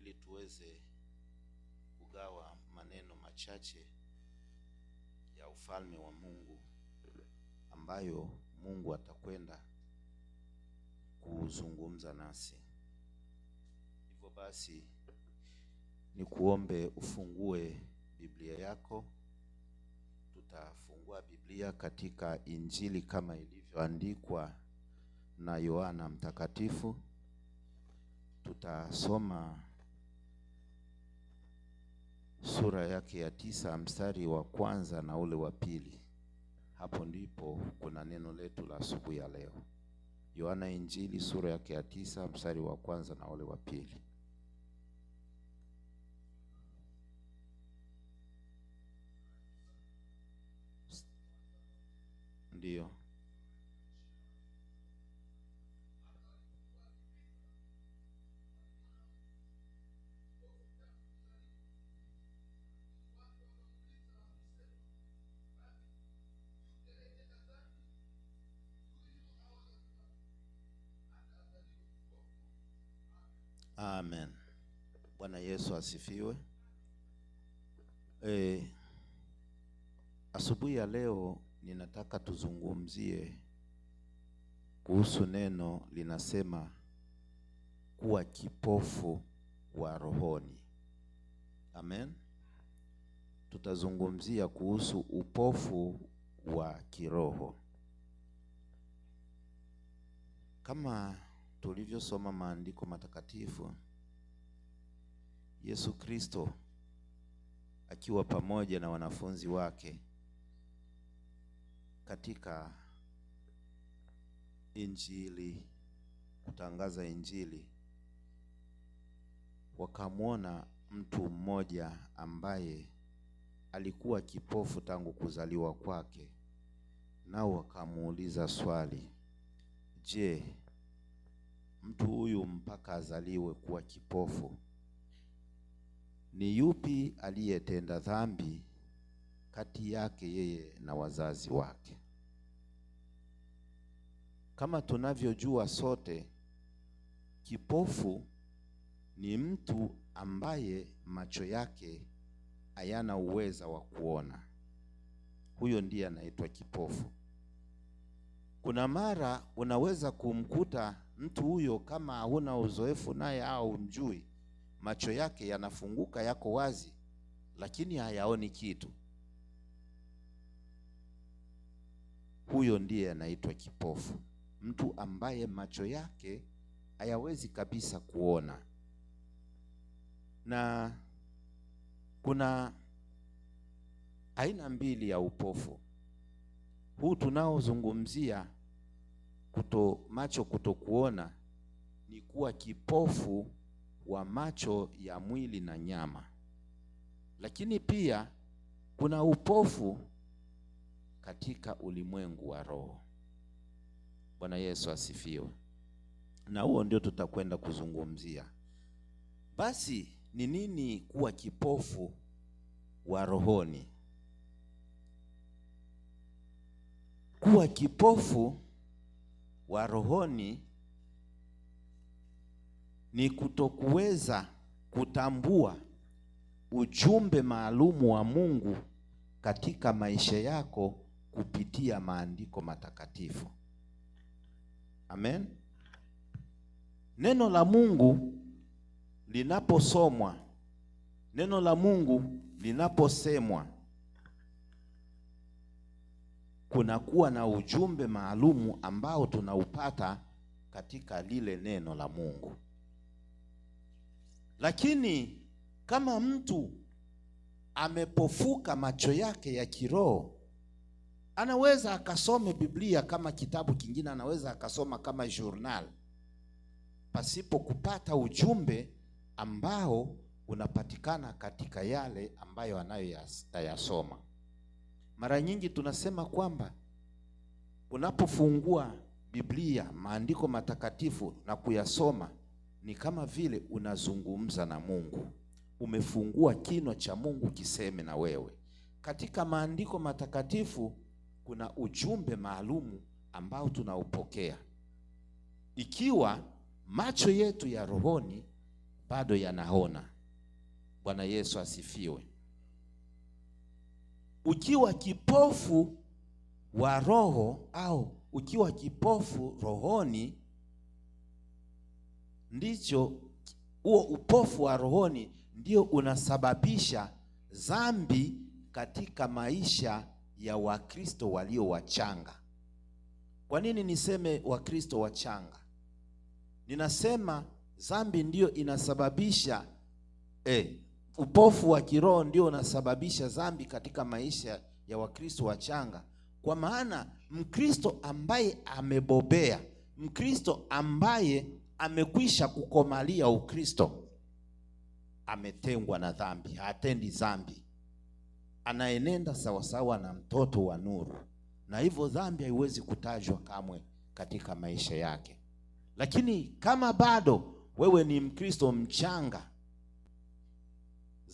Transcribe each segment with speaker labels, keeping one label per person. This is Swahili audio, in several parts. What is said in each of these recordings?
Speaker 1: ili tuweze kugawa maneno machache ya ufalme wa Mungu ambayo Mungu atakwenda kuzungumza nasi. Hivyo basi ni kuombe ufungue Biblia yako. Tutafungua Biblia katika Injili kama ilivyoandikwa na Yohana Mtakatifu. Tutasoma sura yake ya 9 mstari wa kwanza na ule wa pili. Hapo ndipo kuna neno letu la asubuhi ya leo. Yohana Injili sura yake ya 9 mstari wa kwanza na ule wa pili. Ndiyo. Amen. Bwana Yesu asifiwe. Asubuhi ya leo ninataka tuzungumzie kuhusu neno linasema kuwa kipofu wa rohoni. Amen. Tutazungumzia kuhusu upofu wa kiroho. Kama tulivyosoma maandiko matakatifu, Yesu Kristo akiwa pamoja na wanafunzi wake katika Injili, kutangaza Injili, wakamwona mtu mmoja ambaye alikuwa kipofu tangu kuzaliwa kwake. Nao wakamuuliza swali, je, mtu huyu mpaka azaliwe kuwa kipofu, ni yupi aliyetenda dhambi kati yake yeye na wazazi wake? Kama tunavyojua sote, kipofu ni mtu ambaye macho yake hayana uweza wa kuona. Huyo ndiye anaitwa kipofu. Kuna mara unaweza kumkuta mtu huyo, kama huna uzoefu naye au mjui, macho yake yanafunguka, yako wazi, lakini hayaoni kitu. Huyo ndiye anaitwa kipofu, mtu ambaye macho yake hayawezi kabisa kuona. Na kuna aina mbili ya upofu. Huu tunaozungumzia macho kutokuona ni kuwa kipofu wa macho ya mwili na nyama. Lakini pia kuna upofu katika ulimwengu wa roho. Bwana Yesu asifiwe. Na huo ndio tutakwenda kuzungumzia. Basi ni nini kuwa kipofu wa rohoni? Kuwa kipofu wa rohoni ni kutokuweza kutambua ujumbe maalumu wa Mungu katika maisha yako kupitia maandiko matakatifu. Amen. Neno la Mungu linaposomwa, neno la Mungu linaposemwa, kunakuwa na ujumbe maalumu ambao tunaupata katika lile neno la Mungu. Lakini kama mtu amepofuka macho yake ya kiroho, anaweza akasome Biblia kama kitabu kingine, anaweza akasoma kama journal, pasipo kupata ujumbe ambao unapatikana katika yale ambayo anayoyasoma. Mara nyingi tunasema kwamba unapofungua Biblia, maandiko matakatifu, na kuyasoma, ni kama vile unazungumza na Mungu. Umefungua kinywa cha Mungu kiseme na wewe. Katika maandiko matakatifu kuna ujumbe maalumu ambao tunaupokea. Ikiwa macho yetu ya rohoni bado yanaona. Bwana Yesu asifiwe. Ukiwa kipofu wa roho au ukiwa kipofu rohoni, ndicho huo upofu wa rohoni ndio unasababisha dhambi katika maisha ya Wakristo walio wachanga. Kwa nini niseme Wakristo wachanga? Ninasema dhambi ndio inasababisha upofu wa kiroho ndio unasababisha dhambi katika maisha ya Wakristo wachanga. Kwa maana Mkristo ambaye amebobea, Mkristo ambaye amekwisha kukomalia Ukristo, ametengwa na dhambi, hatendi dhambi, anaenenda sawasawa na mtoto wa nuru, na hivyo dhambi haiwezi kutajwa kamwe katika maisha yake. Lakini kama bado wewe ni Mkristo mchanga,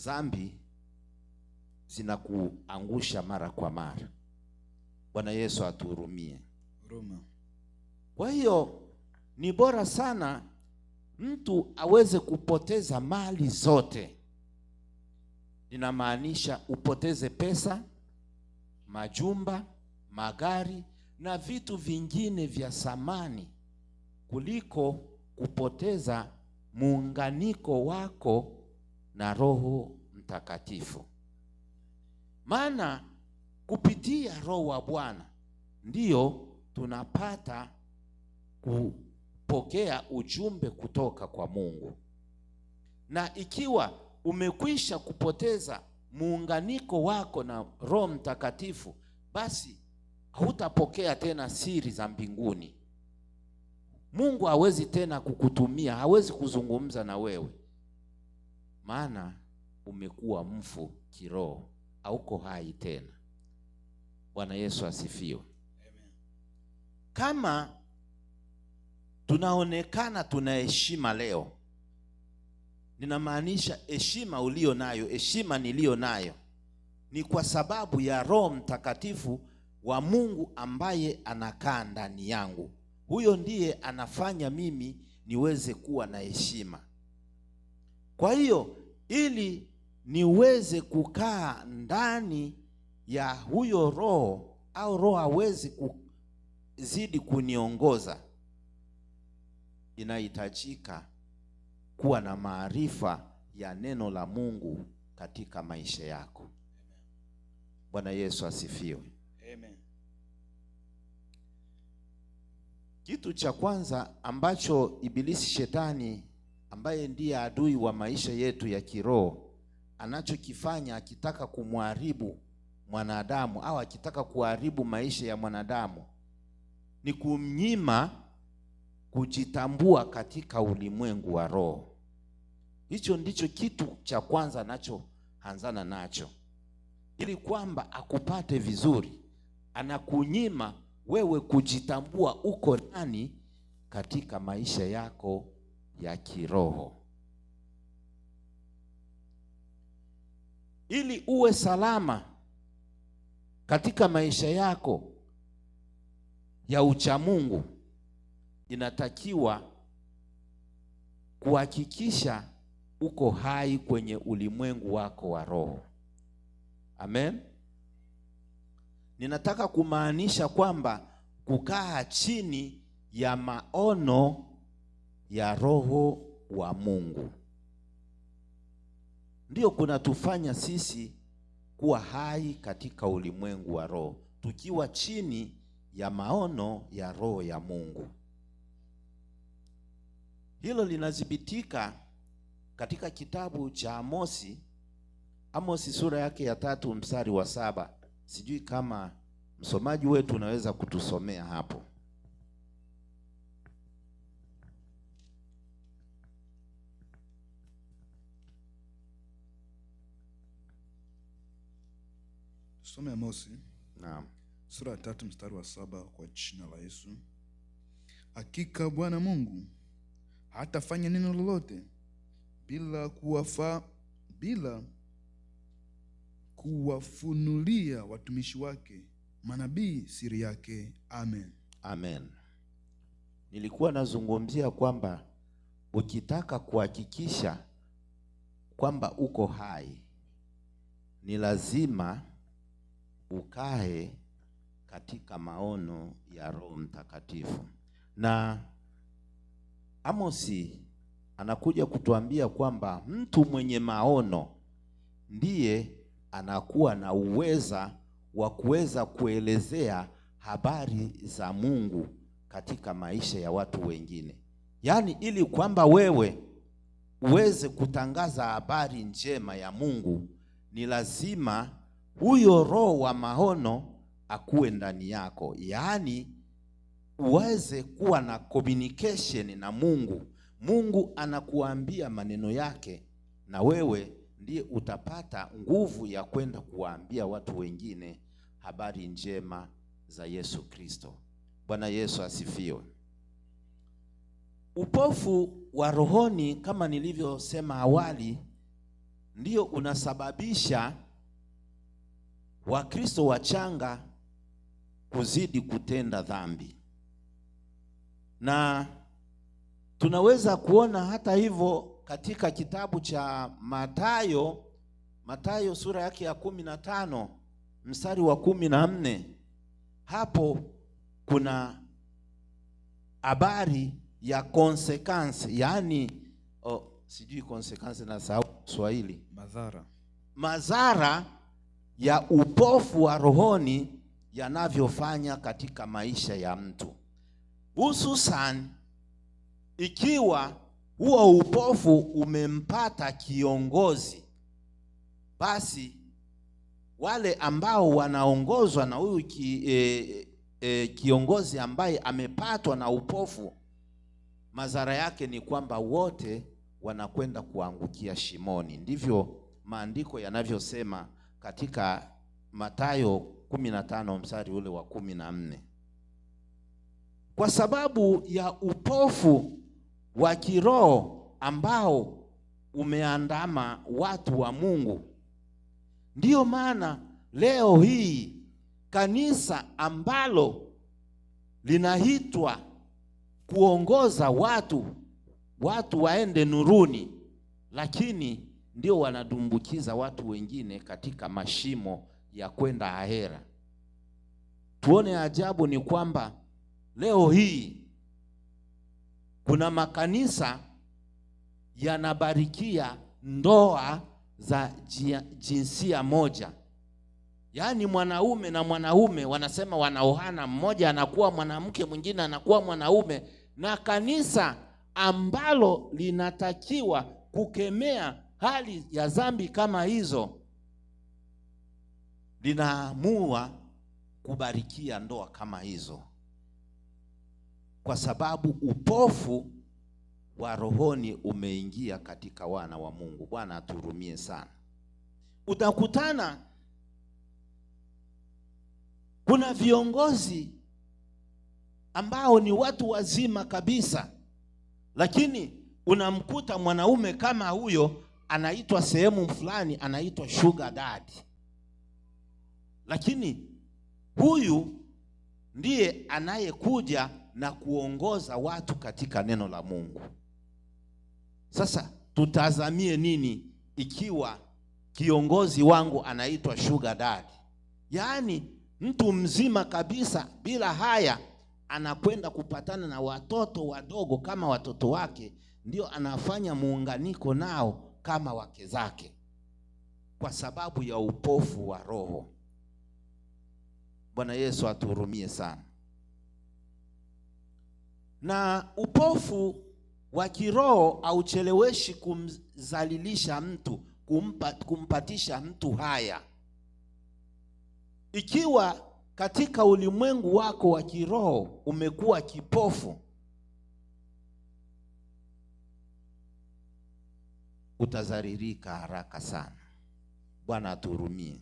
Speaker 1: dhambi zinakuangusha mara kwa mara. Bwana Yesu atuhurumie. Kwa hiyo ni bora sana mtu aweze kupoteza mali zote. Ninamaanisha upoteze pesa, majumba, magari na vitu vingine vya samani, kuliko kupoteza muunganiko wako na Roho Mtakatifu. Maana kupitia Roho wa Bwana ndiyo tunapata kupokea ujumbe kutoka kwa Mungu. Na ikiwa umekwisha kupoteza muunganiko wako na Roho Mtakatifu, basi hautapokea tena siri za mbinguni. Mungu hawezi tena kukutumia, hawezi kuzungumza na wewe, maana umekuwa mfu kiroho, hauko hai tena. Bwana Yesu asifiwe. Amen. Kama tunaonekana tuna heshima leo, ninamaanisha heshima ulio nayo, heshima nilio nayo ni kwa sababu ya Roho Mtakatifu wa Mungu ambaye anakaa ndani yangu. Huyo ndiye anafanya mimi niweze kuwa na heshima. Kwa hiyo ili niweze kukaa ndani ya huyo Roho, au Roho hawezi kuzidi kuniongoza, inahitajika kuwa na maarifa ya neno la Mungu katika maisha yako. Bwana Yesu asifiwe. Amen. Kitu cha kwanza ambacho Ibilisi, shetani, ambaye ndiye adui wa maisha yetu ya kiroho, anachokifanya akitaka kumharibu mwanadamu au akitaka kuharibu maisha ya mwanadamu ni kumnyima kujitambua katika ulimwengu wa roho. Hicho ndicho kitu cha kwanza anachoanzana nacho, ili kwamba akupate vizuri. Anakunyima wewe kujitambua uko nani katika maisha yako ya kiroho. Ili uwe salama katika maisha yako ya uchamungu, inatakiwa kuhakikisha uko hai kwenye ulimwengu wako wa roho. Amen. Ninataka kumaanisha kwamba kukaa chini ya maono ya Roho wa Mungu ndio kunatufanya sisi kuwa hai katika ulimwengu wa roho, tukiwa chini ya maono ya Roho ya Mungu. Hilo linadhibitika katika kitabu cha Amosi sura yake ya 3 mstari wa 7. Sijui kama msomaji wetu unaweza kutusomea hapo.
Speaker 2: Tusome Amosi.
Speaker 1: Naam.
Speaker 2: Sura ya 3 mstari wa 7 kwa jina la Yesu. Hakika Bwana Mungu hatafanya neno lolote bila kuwafunulia watumishi wake manabii siri yake. Amen.
Speaker 1: Amen. Nilikuwa nazungumzia kwamba ukitaka kuhakikisha kwamba uko hai, ni lazima ukae katika maono ya Roho Mtakatifu. Na Amosi anakuja kutuambia kwamba mtu mwenye maono ndiye anakuwa na uweza wa kuweza kuelezea habari za Mungu katika maisha ya watu wengine. Yaani, ili kwamba wewe uweze kutangaza habari njema ya Mungu, ni lazima huyo roho wa maono akuwe ndani yako. Yaani, uweze kuwa na communication na Mungu. Mungu anakuambia maneno yake, na wewe ndiye utapata nguvu ya kwenda kuwaambia watu wengine habari njema za Yesu Kristo. Bwana Yesu asifiwe. Upofu wa rohoni, kama nilivyosema awali, ndio unasababisha Wakristo wachanga kuzidi kutenda dhambi. Na tunaweza kuona hata hivyo katika kitabu cha Mathayo sura yake ya 15 mstari wa 14. Hapo kuna habari ya consequence, yani sijui consequence na sahau Kiswahili, madhara ya upofu wa rohoni yanavyofanya katika maisha ya mtu, hususan ikiwa huo upofu umempata kiongozi. Basi wale ambao wanaongozwa na huyu kiongozi ambaye amepatwa na upofu, madhara yake ni kwamba wote wanakwenda kuangukia shimoni. Ndivyo maandiko yanavyosema katika Mathayo 15 mstari ule wa 14. Kwa sababu ya upofu wa kiroho ambao umeandama watu wa Mungu, ndiyo maana leo hii kanisa ambalo linaitwa kuongoza watu waende nuruni, lakini ndio wanadumbukiza watu wengine katika mashimo ya kwenda ahera. Tuone ajabu ni kwamba leo hii kuna makanisa yanabarikia ndoa za jinsia moja. Yaani mwanaume na mwanaume wanasema wanaohana, mmoja anakuwa mwanamke mwingine anakuwa mwanaume, na kanisa ambalo linatakiwa kukemea hali ya dhambi kama hizo linaamua kubarikia ndoa kama hizo, kwa sababu upofu wa rohoni umeingia katika wana wa Mungu. Bwana aturumie sana. Utakutana kuna viongozi ambao ni watu wazima kabisa, lakini unamkuta mwanaume kama huyo anaitwa sehemu fulani, anaitwa sugar daddy, lakini huyu ndiye anayekuja na kuongoza watu katika neno la Mungu. Sasa tutazamie nini ikiwa kiongozi wangu anaitwa sugar daddy? Yaani mtu mzima kabisa bila haya anakwenda kupatana na watoto wadogo kama watoto wake, ndio anafanya muunganiko nao kama wake zake, kwa sababu ya upofu wa roho. Bwana Yesu atuhurumie sana. Na upofu wa kiroho haucheleweshi kumzalilisha mtu, kumpatisha mtu haya. Ikiwa katika ulimwengu wako wa kiroho umekuwa kipofu, utazaririka haraka sana. Bwana atuhurumie.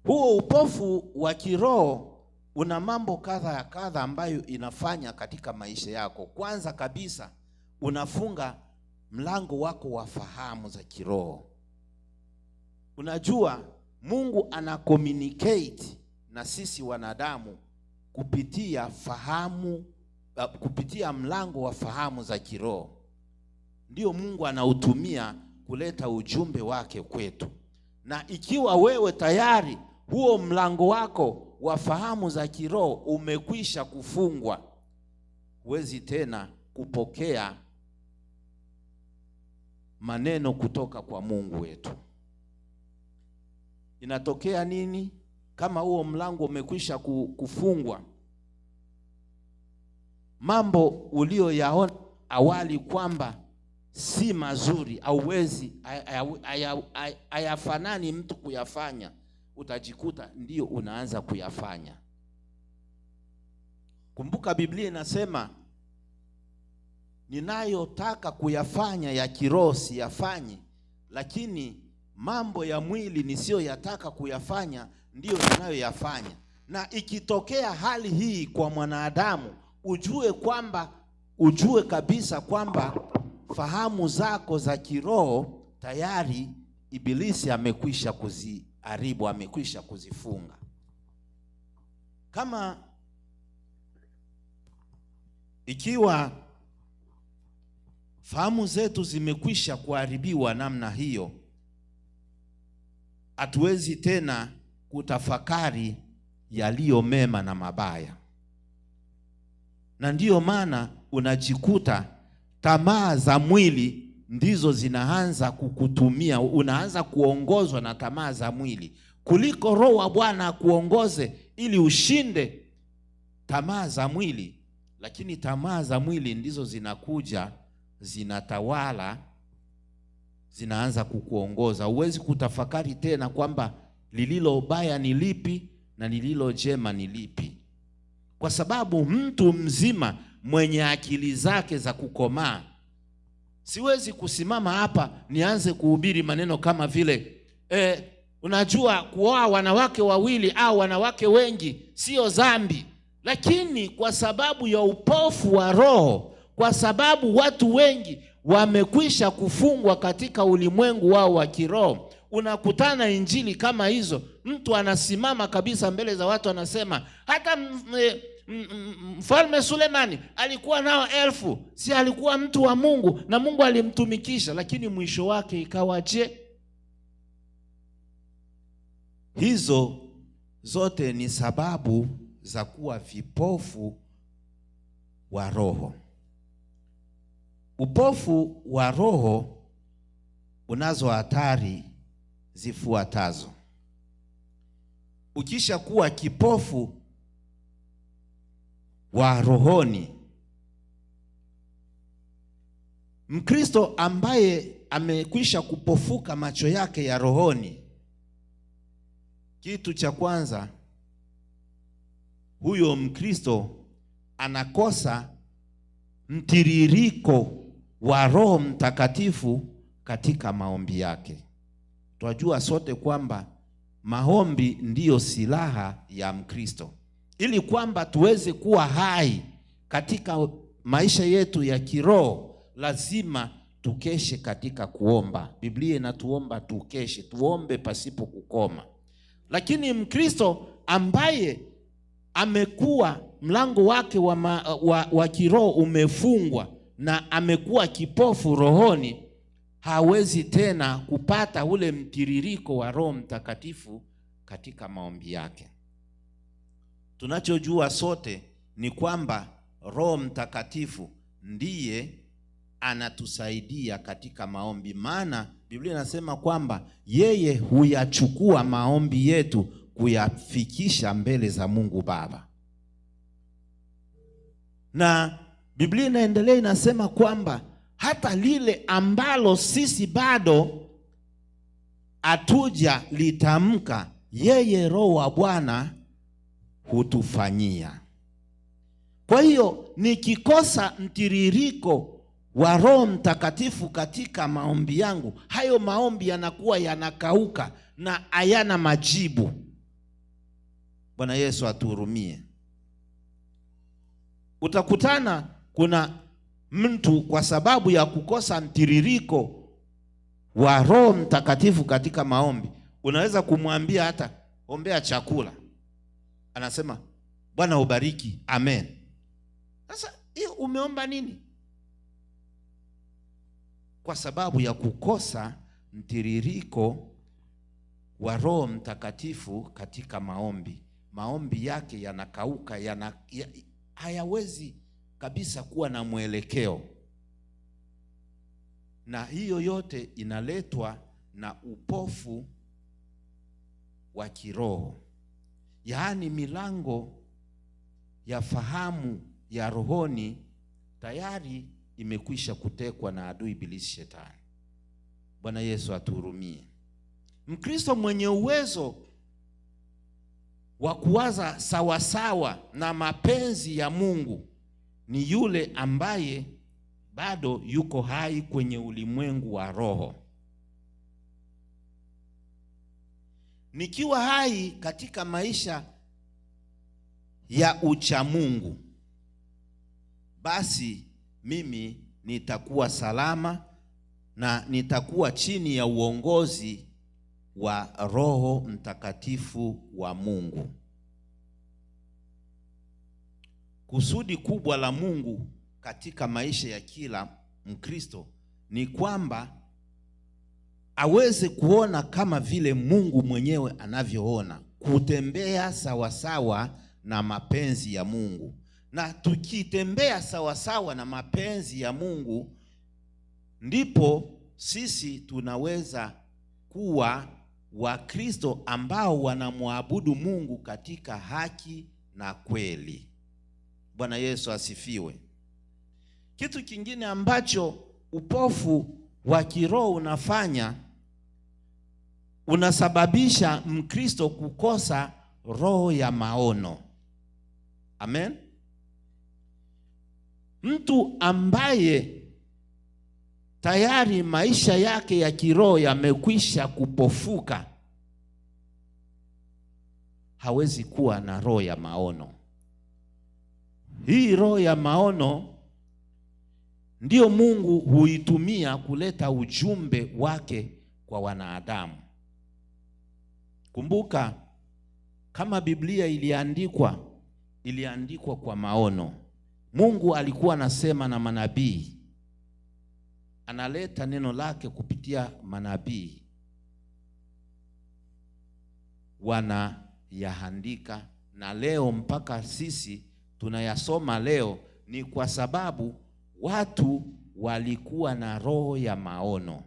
Speaker 1: Huo upofu wa kiroho una mambo kadha ya kadha ambayo inafanya katika maisha yako. Kwanza kabisa, unafunga mlango wako wa fahamu za kiroho. Unajua Mungu ana communicate na sisi wanadamu kupitia fahamu kupitia mlango wa fahamu za kiroho ndio Mungu anautumia kuleta ujumbe wake kwetu. Na ikiwa wewe tayari huo mlango wako wa fahamu za kiroho umekwisha kufungwa, huwezi tena kupokea maneno kutoka kwa Mungu wetu. Inatokea nini kama huo mlango umekwisha kufungwa? Mambo ulioyaona awali kwamba si mazuri, hauwezi, hayafanani mtu kuyafanya, utajikuta ndio unaanza kuyafanya. Kumbuka Biblia inasema ninayotaka kuyafanya ya kiroho siyafanyi, lakini mambo ya mwili nisiyoyataka kuyafanya ndiyo ninayoyafanya. Na ikitokea hali hii kwa mwanadamu, ujue kabisa kwamba fahamu zako za kiroho tayari Ibilisi amekwisha kuziharibu, amekwisha kuzifunga. Kama ikiwa fahamu zetu zimekwisha kuharibiwa namna hiyo, hatuwezi tena kutafakari yaliyo mema na mabaya. Na ndiyo maana unajikuta tamaa za mwili ndizo zinaanza kukutumia, unaanza kuongozwa na tamaa za mwili kuliko Roho wa Bwana kuongoze ili ushinde tamaa za mwili. Lakini tamaa za mwili ndizo zinakuja, zinatawala, zinaanza kukuongoza. Huwezi kutafakari tena kwamba lililo baya ni lipi na lililo jema ni lipi, kwa sababu mtu mzima mwenye akili zake za kukomaa, siwezi kusimama hapa nianze kuhubiri maneno kama vile unajua kuoa wanawake wawili au wanawake wengi sio dhambi. Lakini kwa sababu ya upofu wa roho, kwa sababu watu wengi wamekwisha kufungwa katika ulimwengu wao wa kiroho, unakutana injili kama hizo, mtu anasimama kabisa mbele za watu anasema hata Mfalme Sulemani alikuwa nao 1000, si alikuwa mtu wa Mungu na Mungu alimtumikisha, lakini mwisho wake ikawaje? Hizo zote ni sababu za kuwa vipofu wa roho. Upofu wa roho unazo hatari zifuatazo. Ukisha kuwa kipofu wa rohoni, Mkristo ambaye amekwisha kupofuka macho yake ya rohoni, kitu cha kwanza, huyo Mkristo anakosa mtiririko wa Roho Mtakatifu katika maombi yake. Tunajua sote kwamba maombi ndiyo silaha ya Mkristo. Ili kwamba tuweze kuwa hai katika maisha yetu ya kiroho, lazima tukeshe katika kuomba. Biblia inatuomba tukeshe, tuombe pasipo kukoma. Lakini Mkristo ambaye amekuwa mlango wake wa kiroho umefungwa na amekuwa kipofu rohoni, hawezi tena kupata ule mtiririko wa Roho Mtakatifu katika maombi yake. Tunachojua sote ni kwamba Roho Mtakatifu ndiye anatusaidia katika maombi, maana Biblia inasema kwamba yeye huyachukua maombi yetu kuyafikisha mbele za Mungu Baba. Na Biblia inaendelea inasema kwamba hata lile ambalo sisi bado hatuja litamka, yeye Roho wa Bwana hutufanyia. Kwa hiyo nikikosa mtiririko wa Roho Mtakatifu katika maombi yangu, hayo maombi yanakuwa yanakauka na hayana majibu. Bwana Yesu atuhurumie. Utakutana kuna mtu kwa sababu ya kukosa mtiririko wa Roho Mtakatifu katika maombi, unaweza kumwambia hata ombea chakula, anasema Bwana ubariki, amen. Sasa umeomba nini? Kwa sababu ya kukosa mtiririko wa Roho Mtakatifu katika maombi. Maombi yake yanakauka, hayawezi kabisa kuwa na mwelekeo. Na hiyo yote inaletwa na upofu wa kiroho. Yaani milango ya fahamu ya rohoni tayari imekwisha kutekwa na adui ibilisi shetani. Bwana Yesu atuhurumie. Mkristo mwenye uwezo wa kuwaza sawasawa na mapenzi ya Mungu ni yule ambaye bado yuko hai kwenye ulimwengu wa roho. Nikiwa hai katika maisha ya uchamungu, basi mimi nitakuwa salama na nitakuwa chini ya uongozi wa Roho Mtakatifu wa Mungu. Kusudi kubwa la Mungu katika maisha ya kila Mkristo ni kwamba aweze kuona kama vile Mungu mwenyewe anavyoona, kutembea sawasawa na mapenzi ya Mungu. Na tukitembea sawasawa na mapenzi ya Mungu, ndipo sisi tunaweza kuwa Wakristo ambao wanamwabudu Mungu katika haki na kweli. Bwana Yesu asifiwe. Kitu kingine ambacho upofu wa kiroho unafanya, unasababisha Mkristo kukosa roho ya maono. Amen. Mtu ambaye tayari maisha yake ya kiroho yamekwisha kupofuka hawezi kuwa na roho ya maono. Hii roho ya maono ndio Mungu huitumia kuleta ujumbe wake kwa wanadamu. Kumbuka, kama Biblia iliandikwa kwa maono. Mungu alikuwa anasema na manabii, analeta neno lake kupitia manabii, wanayaandika, na leo mpaka sisi tunayasoma leo ni kwa sababu watu walikuwa na roho ya maono.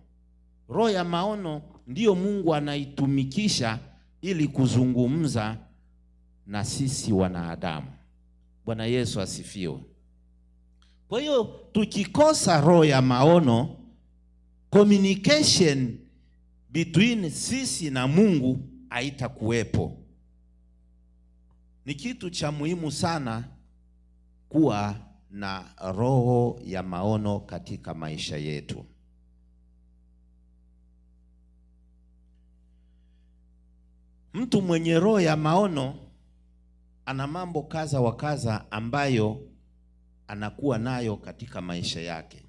Speaker 1: Roho ya maono ndiyo Mungu anaitumikisha ili kuzungumza na sisi wanadamu. Bwana Yesu asifiwe. Kwa hiyo tukikosa roho ya maono, communication between sisi na Mungu haitakuwepo. Ni kitu cha muhimu sana kuwa na roho ya maono katika maisha yetu. Mtu mwenye roho ya maono ana mambo kadha wa kadha ambayo anakuwa nayo katika maisha yake.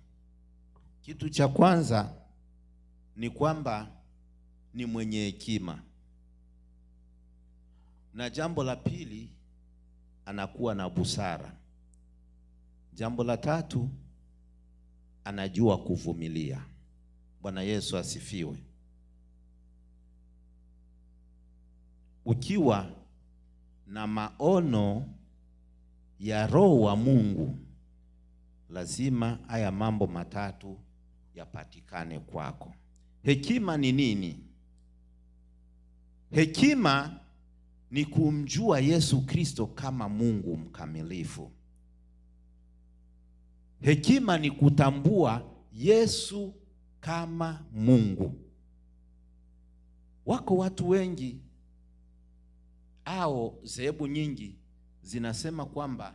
Speaker 1: Kitu cha kwanza ni kwamba ni mwenye hekima. Na jambo la pili, anakuwa na busara. Jambo la tatu, anajua kuvumilia. Bwana Yesu asifiwe. Ukiwa na maono ya roho wa Mungu, lazima haya mambo matatu yapatikane kwako. Hekima ni nini? Hekima ni kumjua Yesu Kristo kama Mungu mkamilifu. Hekima ni kutambua Yesu kama Mungu. Wako watu wengi au dhehebu nyingi zinasema kwamba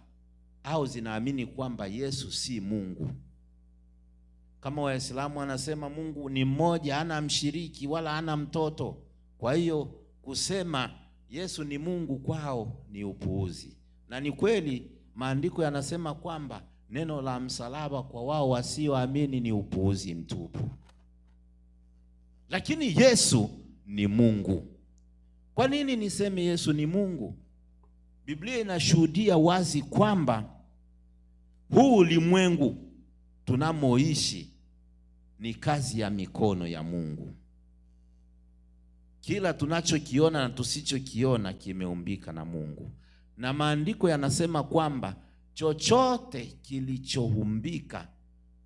Speaker 1: au zinaamini kwamba Yesu si Mungu. Kama Waislamu wanasema Mungu ni mmoja, hana mshiriki wala hana mtoto. Kwa hiyo kusema Yesu ni Mungu kwao ni upuuzi. Na ni kweli maandiko yanasema kwamba neno la msalaba kwa wao wasioamini ni upuuzi mtupu. Lakini Yesu ni Mungu. Kwa nini niseme Yesu ni Mungu? Biblia inashuhudia wazi kwamba huu ulimwengu tunamoishi ni kazi ya mikono ya Mungu. Kila tunachokiona na tusichokiona kimeumbika na Mungu. Na maandiko yanasema kwamba chochote kilichoumbika,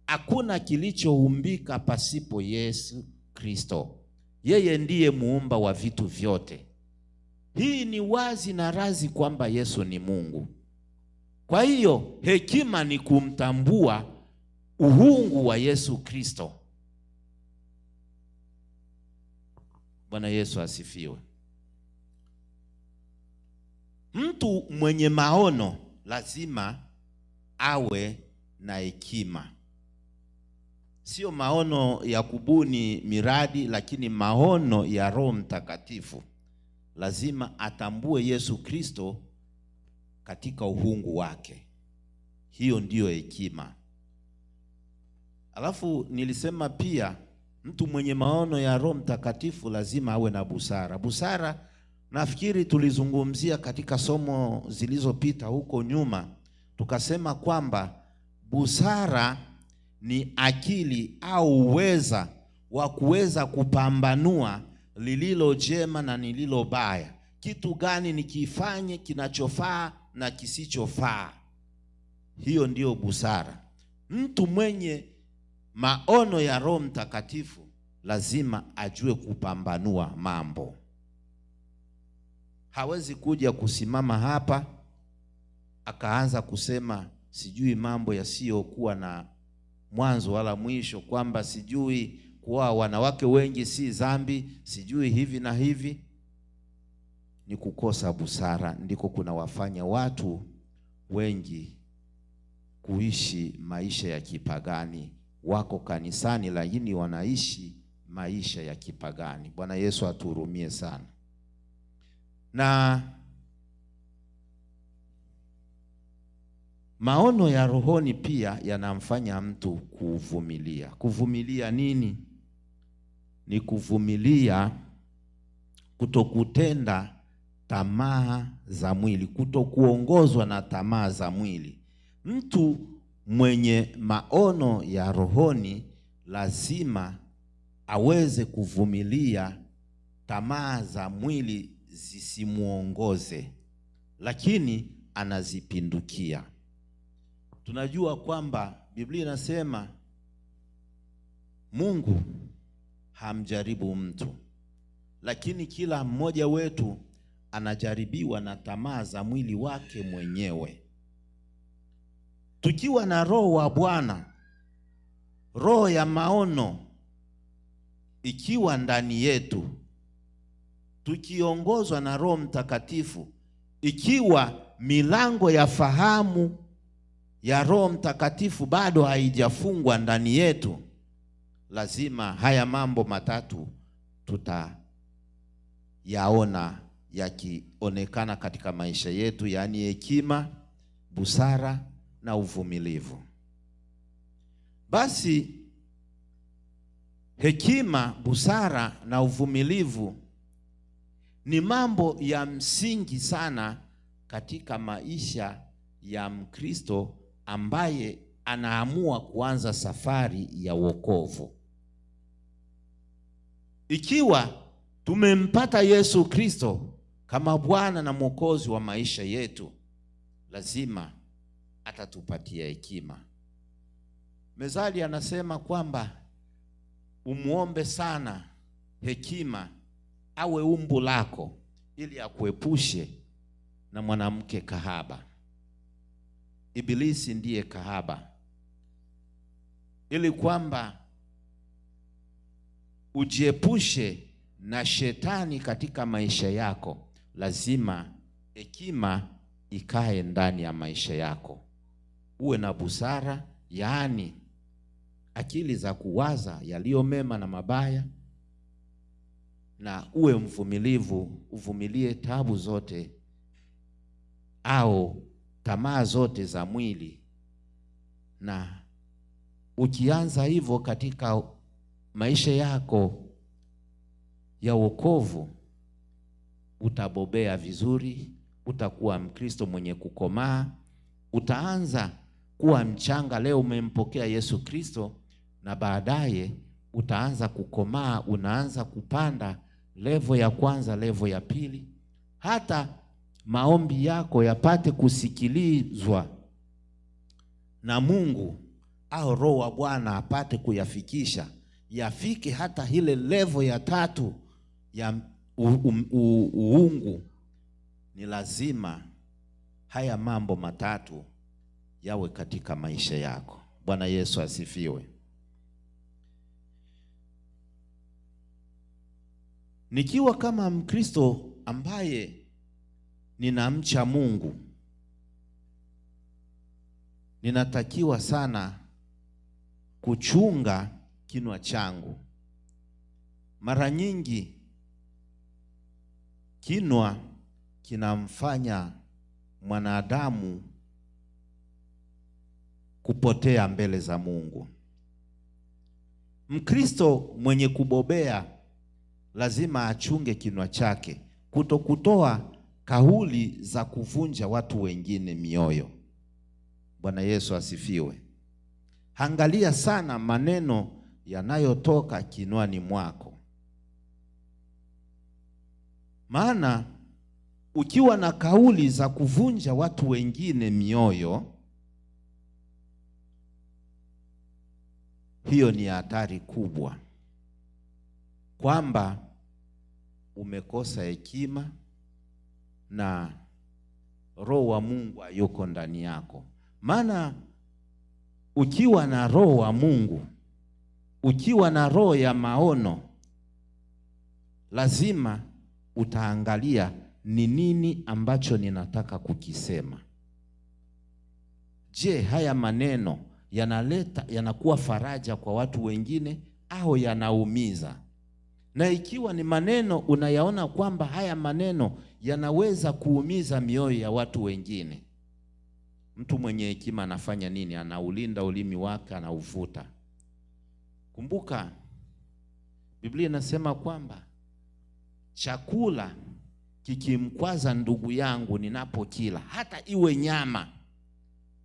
Speaker 1: hakuna kilichoumbika pasipo Yesu Kristo. Yeye ndiye muumba wa vitu vyote. Hii ni wazi na razi kwamba Yesu ni Mungu. Kwa hiyo hekima ni kumtambua uungu wa Yesu Kristo. Bwana Yesu asifiwe. Mtu mwenye maono lazima awe na hekima. Sio maono ya kubuni miradi, lakini maono ya Roho Mtakatifu. Lazima atambue Yesu Kristo katika uungu wake. Hiyo ndiyo hekima. Alafu nilisema pia mtu mwenye maono ya Roho Mtakatifu lazima awe na busara. Busara nafikiri tulizungumzia katika somo zilizopita huko nyuma. Tukasema kwamba busara ni akili au uweza wa kuweza kupambanua lililo jema na lililo baya. Kitu gani nikifanye kinachofaa na kisichofaa. Hiyo ndiyo busara. Mtu mwenye maono ya Roho Mtakatifu lazima ajue kupambanua mambo. Hawezi kuja kusimama hapa akaanza kusema sijui mambo yasiyokuwa na mwanzo wala mwisho, kwamba sijui kuwa wanawake wengi si dhambi, sijui hivi na hivi. Ni kukosa busara, ndiko kuna wafanya watu wengi kuishi maisha ya kipagani. Wako kanisani lakini wanaishi maisha ya kipagani. Bwana Yesu atuhurumie sana. Na maono ya rohoni pia yanamfanya mtu kuvumilia. Kuvumilia nini? Ni kuvumilia kutokutenda tamaa za mwili, kutokuongozwa na tamaa za mwili. Mtu mwenye maono ya rohoni lazima aweze kuvumilia tamaa za mwili zisimuongoze, lakini anazipindukia. Tunajua kwamba Biblia inasema Mungu hamjaribu mtu, lakini kila mmoja wetu anajaribiwa na tamaa za mwili wake mwenyewe. Tukiwa na roho wa Bwana, roho ya maono ikiwa ndani yetu, tukiongozwa na Roho Mtakatifu, ikiwa milango ya fahamu ya Roho Mtakatifu bado haijafungwa ndani yetu, lazima haya mambo matatu tutayaona yakionekana katika maisha yetu, yaani hekima, busara na uvumilivu. Basi hekima, busara na uvumilivu ni mambo ya msingi sana katika maisha ya Mkristo ambaye anaamua kuanza safari ya wokovu. Ikiwa tumempata Yesu Kristo kama Bwana na Mwokozi wa maisha yetu, lazima atatupatia hekima. Mezali anasema kwamba umuombe sana hekima awe umbu lako, ili akuepushe na mwanamke kahaba. Ibilisi ndiye kahaba. Ili kwamba ujiepushe na shetani katika maisha yako, lazima hekima ikae ndani ya maisha yako. Uwe na busara, yaani akili za kuwaza yaliyo mema na mabaya, na uwe mvumilivu, uvumilie tabu zote au tamaa zote za mwili. Na ukianza hivyo katika maisha yako ya wokovu, utabobea vizuri, utakuwa Mkristo mwenye kukomaa, utaanza kuwa mchanga. Leo umempokea Yesu Kristo, na baadaye utaanza kukomaa, unaanza kupanda level ya kwanza, level ya pili, hata maombi yako yapate kusikilizwa na Mungu, au Roho wa Bwana apate kuyafikisha, yafike hata ile level ya 3 ya uungu. Ni lazima haya mambo matatu yawe katika maisha yako. Bwana Yesu asifiwe. Nikiwa kama Mkristo ambaye ninamcha Mungu, ninatakiwa sana kuchunga kinywa changu. Mara nyingi kinywa kinamfanya mwanadamu kupotea mbele za Mungu. Mkristo mwenye kubobea lazima achunge kinywa chake kutokutoa kauli za kuvunja watu wengine mioyo. Bwana Yesu asifiwe. Angalia sana maneno yanayotoka kinywani mwako. Maana ukiwa na kauli za kuvunja watu wengine mioyo, hiyo ni hatari kubwa, kwamba umekosa hekima na Roho wa Mungu hayuko ndani yako. Maana ukiwa na Roho wa Mungu, ukiwa na roho ya maono, lazima utaangalia ni nini ambacho ninataka kukisema. Je, haya maneno yanakuwa faraja kwa watu wengine au yanaumiza? Na ikiwa ni maneno unayaona kwamba haya maneno yanaweza kuumiza mioyo ya watu wengine, mtu mwenye hekima anafanya nini? Anaulinda ulimi wake, anaufuta. Kumbuka Biblia inasema kwamba chakula kikimkwaza ndugu yangu ninapokila, hata iwe nyama,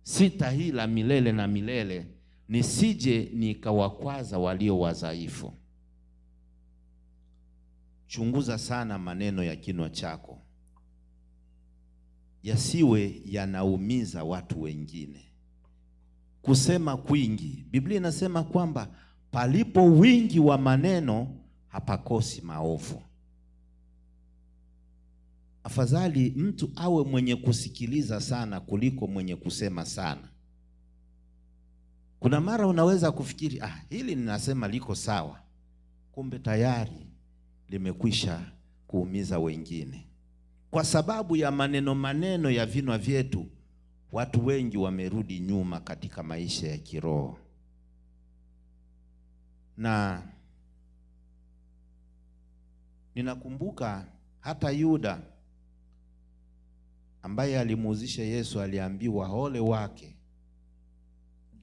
Speaker 1: sitahila milele na milele, nisije nikawakwaza walio wadhaifu. Chunguza sana maneno ya kinywa chako, yasiwe yanaumiza watu wengine. Kusema kwingi, Biblia inasema kwamba palipo wingi wa maneno hapakosi maovu. Afadhali mtu awe mwenye kusikiliza sana kuliko mwenye kusema sana. Kuna mara unaweza kufikiri hili ninasema liko sawa, kumbe tayari limekwisha kuumiza wengine. Kwa sababu ya maneno ya vinywa vyetu, watu wengi wamerudi nyuma katika maisha ya kiroho. Na ninakumbuka hata Yuda ambaye alimuuzisha Yesu aliambiwa ole wake.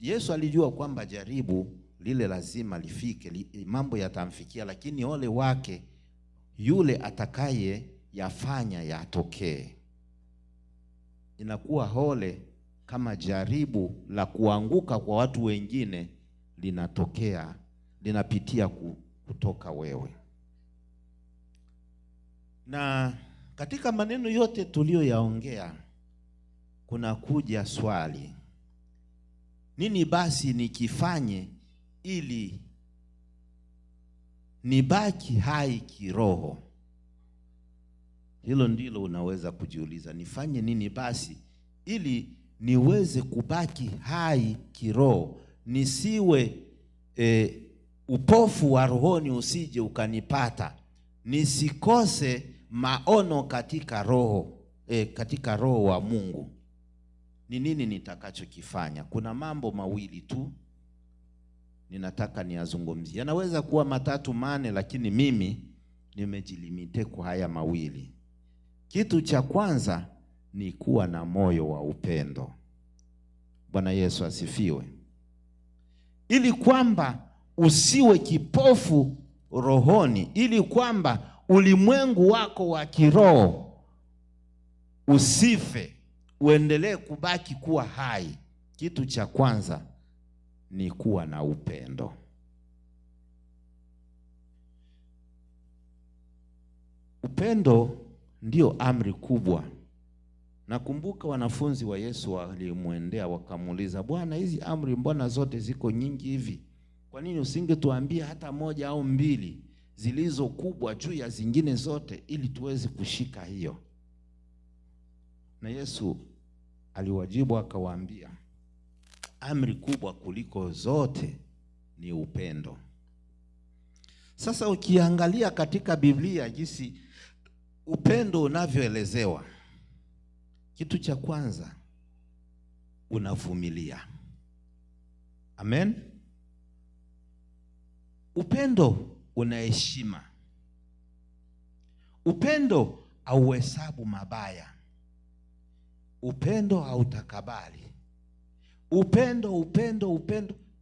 Speaker 1: Yesu alijua kwamba jaribu lile lazima lifike, mambo yatamfikia, lakini ole wake yule atakaye yafanya yatokee. Inakuwa ole kama jaribu la kuanguka kwa watu wengine linatokea, linapitia kutoka wewe. Na katika maneno yote tuliyoyaongea kuna kuja swali, nini basi nikifanye ili nibaki hai kiroho? Hilo ndilo unaweza kujiuliza, nifanye nini basi ili niweze kubaki hai kiroho, nisiwe upofu wa rohoni usije ukanipata, nisikose maono katika roho wa Mungu. Ni nini nitakachokifanya? Kuna mambo mawili tu ninataka niyazungumzie. Yanaweza kuwa 3 4, lakini mimi nimejilimite kwa haya mawili. Kitu cha kwanza ni kuwa na moyo wa upendo. Bwana Yesu asifiwe. Ili kwamba usiwe kipofu rohoni, ili kwamba ulimwengu wako wa kiroho usife, uendelee kubaki kuwa hai, Kitu cha kwanza ni kuwa na upendo. Upendo ndio amri kubwa. Nakumbuka wanafunzi wa Yesu walimwendea wakamuuliza, Bwana, hizi amri mbona zote ziko nyingi hivi? Kwa nini usingetuambia hata moja au mbili zilizo kubwa juu ya zingine zote ili tuweze kushika hiyo? Na Yesu aliwajibu akawaambia, amri kubwa kuliko zote ni upendo. Sasa ukiangalia katika Biblia jinsi upendo unavyoelezewa, kitu cha kwanza unavumilia. Amen. Upendo unaheshima. Upendo hauhesabu mabaya. Upendo hautakabali. Upendo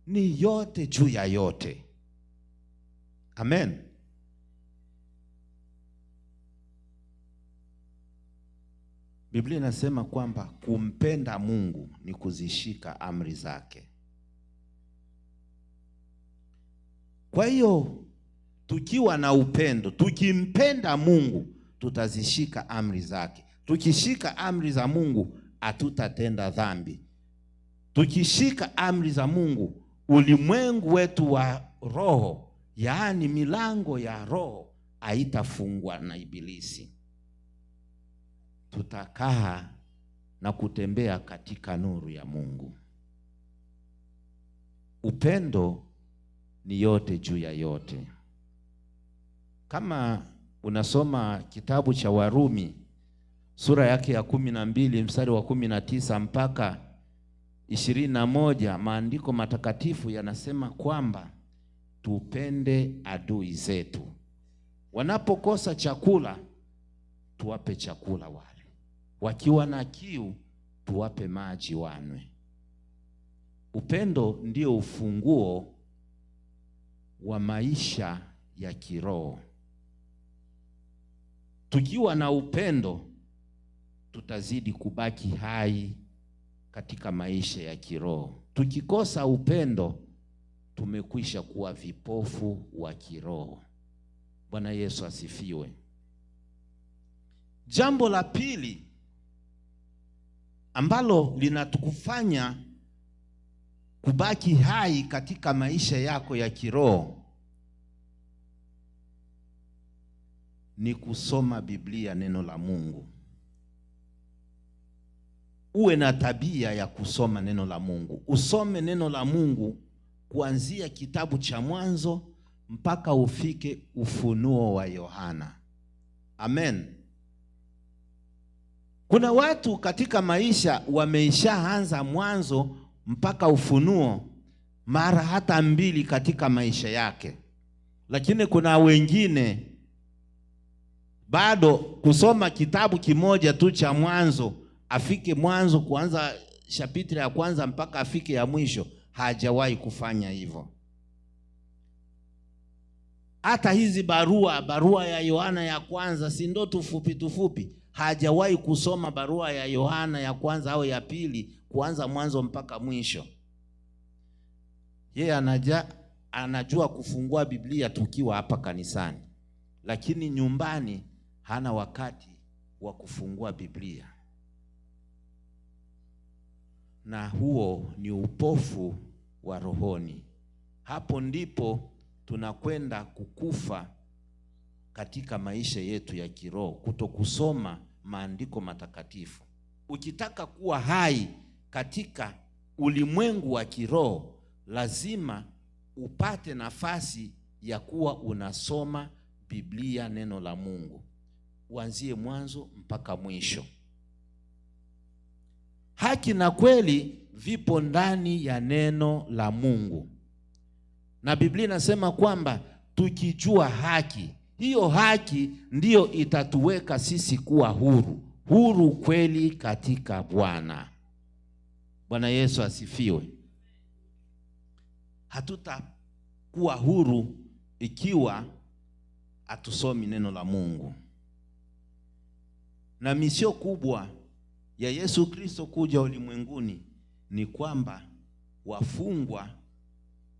Speaker 1: ni yote juu ya yote. Amen. Biblia inasema kwamba kumpenda Mungu ni kuzishika amri zake. Kwa hiyo tukiwa na upendo, tukimpenda Mungu, tutazishika amri zake. Tukishika amri za Mungu, hatutatenda dhambi. Tukishika amri za Mungu, ulimwengu wetu wa roho, yaani milango ya roho, haitafungwa na ibilisi. Tutakaa na kutembea katika nuru ya Mungu. Upendo ni yote juu ya yote. Kama unasoma kitabu cha Warumi sura yake ya 12 mstari wa 19 mpaka 21, maandiko matakatifu yanasema kwamba tupende adui zetu. Wanapokosa chakula, tuwape chakula wale. Wakiwa na kiu, tuwape maji wanywe. Upendo ndio ufunguo wa maisha ya kiroho. Tukiwa na upendo, tutazidi kubaki hai katika maisha ya kiroho. Tukikosa upendo, tumekwisha kuwa vipofu wa kiroho. Bwana Yesu asifiwe. Jambo la pili ambalo linatukufanya kubaki hai katika maisha yako ya kiroho ni kusoma Biblia, neno la Mungu. Uwe na tabia ya kusoma neno la Mungu. Usome neno la Mungu kuanzia kitabu cha Mwanzo mpaka ufike Ufunuo wa Yohana. Amen. Kuna watu katika maisha wameishaanza Mwanzo mpaka Ufunuo mara hata 2 katika maisha yake. Lakini kuna wengine bado kusoma kitabu kimoja tu cha Mwanzo, afike Mwanzo kuanza chapitri ya kwanza mpaka afike ya mwisho, hajawahi kufanya hivyo. Hata hizi barua ya Yohana ya kwanza, si ndo tufupi, hajawahi kusoma barua ya Yohana ya kwanza au ya pili kuanza mwanzo mpaka mwisho. Yeye anajua kufungua Biblia tukiwa hapa kanisani, lakini nyumbani hana wakati wa kufungua Biblia. Na huo ni upofu wa rohoni. Hapo ndipo tunakwenda kukufa katika maisha yetu ya kiroho, kutokusoma maandiko matakatifu. Ukitaka kuwa hai katika ulimwengu wa kiroho, lazima upate nafasi ya kuwa unasoma Biblia, neno la Mungu, uanzie mwanzo mpaka mwisho. Haki na kweli vipo ndani ya neno la Mungu. Na Biblia inasema kwamba tukijua haki, hiyo haki ndiyo itatuweka sisi kuwa huru kweli katika Bwana. Bwana Yesu asifiwe. Hatutakuwa huru ikiwa hatusomi neno la Mungu. Na misio kubwa ya Yesu Kristo kuja ulimwenguni ni kwamba wafungwa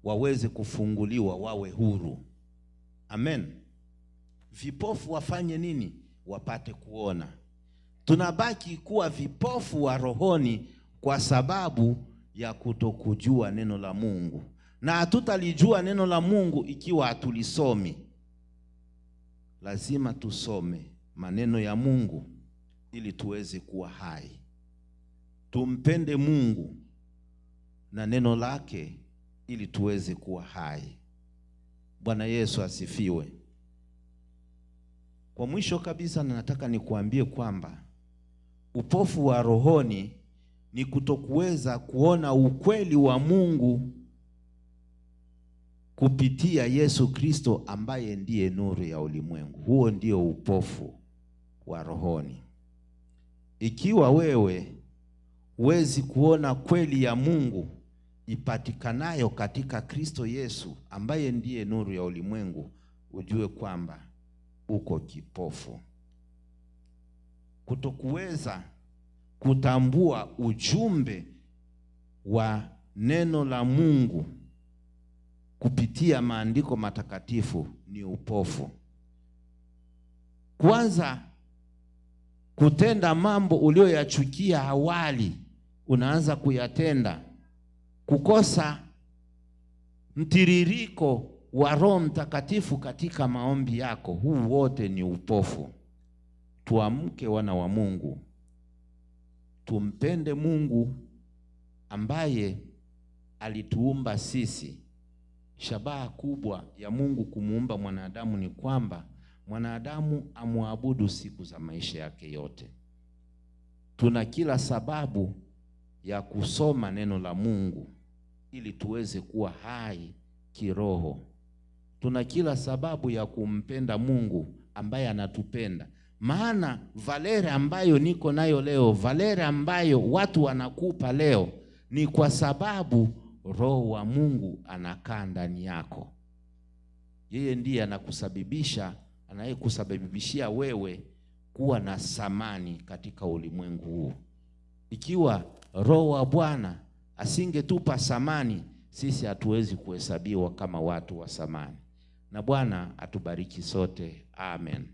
Speaker 1: waweze kufunguliwa, wawe huru. Amen. Vipofu wafanye nini? Wapate kuona. Tunabaki kuwa vipofu wa rohoni kwa sababu ya kutokujua neno la Mungu. Na hatutalijua neno la Mungu ikiwa hatulisomi. Lazima tusome maneno ya Mungu ili tuweze kuwa hai. Tumpende Mungu na neno lake ili tuweze kuwa hai. Bwana Yesu asifiwe. Kwa mwisho kabisa nataka nikuambie kwamba upofu wa rohoni ni kutokuweza kuona ukweli wa Mungu kupitia Yesu Kristo ambaye ndiye nuru ya ulimwengu. Huo ndio upofu wa rohoni. Ikiwa wewe huwezi kuona kweli ya Mungu ipatikanayo katika Kristo Yesu ambaye ndiye nuru ya ulimwengu, ujue kwamba uko kipofu. Kutokuweza kutambua ujumbe wa neno la Mungu kupitia maandiko matakatifu ni upofu. Kwanza, kutenda mambo ulioyachukia awali unaanza kuyatenda. Kukosa mtiririko wa Roho Mtakatifu katika maombi yako, huu wote ni upofu. Tuamke wana wa Mungu. Tumpende Mungu ambaye alituumba sisi. Shabaha kubwa ya Mungu kumuumba mwanadamu ni kwamba mwanadamu amuabudu siku za maisha yake yote. Tuna kila sababu ya kusoma neno la Mungu ili tuweze kuwa hai kiroho. Tuna kila sababu ya kumpenda Mungu ambaye anatupenda. Maana valere ambayo niko nayo leo, valere ambayo watu wanakupa leo, ni kwa sababu Roho wa Mungu anakaa ndani yako. Yeye ndiye anayekusababishia wewe kuwa na thamani katika ulimwengu huu. Ikiwa Roho wa Bwana asingetupa thamani, sisi hatuwezi kuhesabiwa kama watu wa thamani. Na Bwana atubariki sote. Amen.